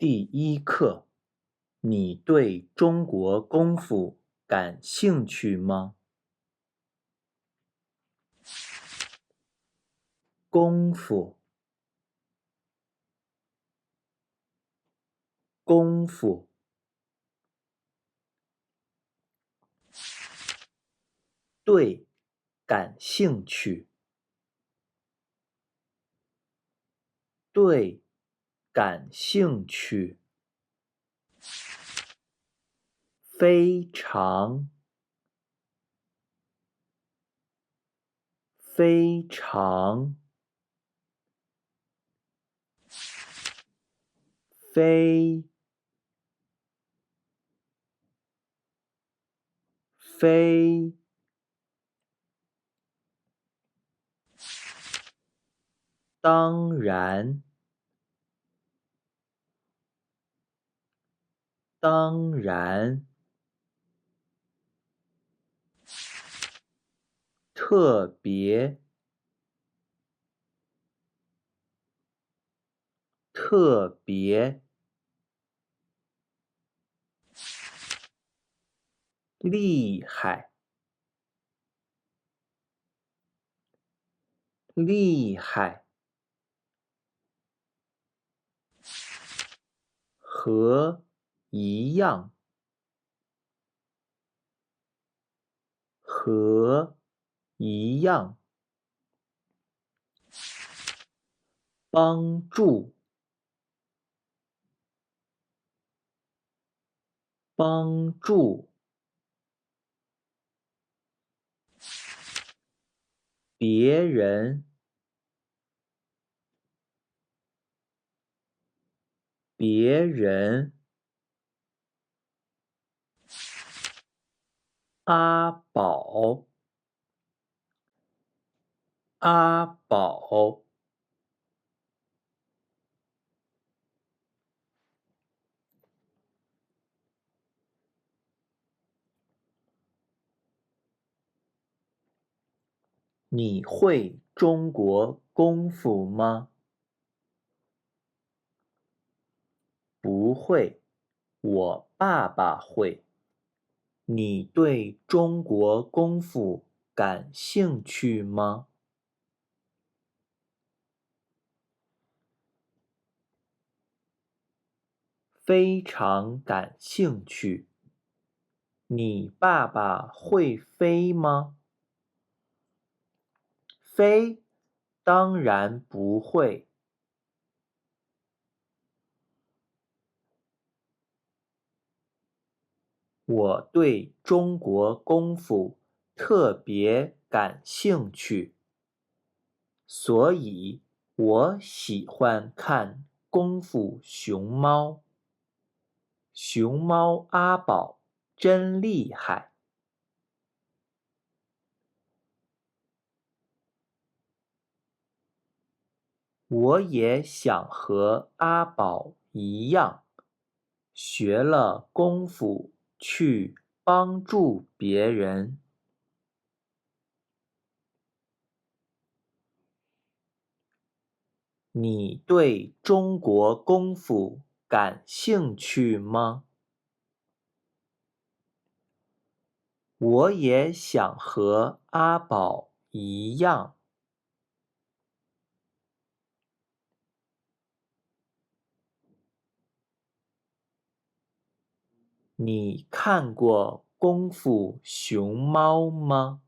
第一课，你对中国功夫感兴趣吗？功夫，功夫，对，感兴趣，对，感兴趣，非常，非常，非，非，当然，当然，特别，特别，厉害，厉害，和一样，和一样，帮助，帮助，别人，别人，阿宝，阿宝，你会中国功夫吗？不会，我爸爸会。你对中国功夫感兴趣吗？非常感兴趣。你爸爸会飞吗？飞？当然不会。我对中国功夫特别感兴趣，所以我喜欢看功夫熊猫。熊猫阿宝真厉害。我也想和阿宝一样，学了功夫去帮助别人。你对中国功夫感兴趣吗？我也想和阿宝一样。你看过功夫熊猫吗？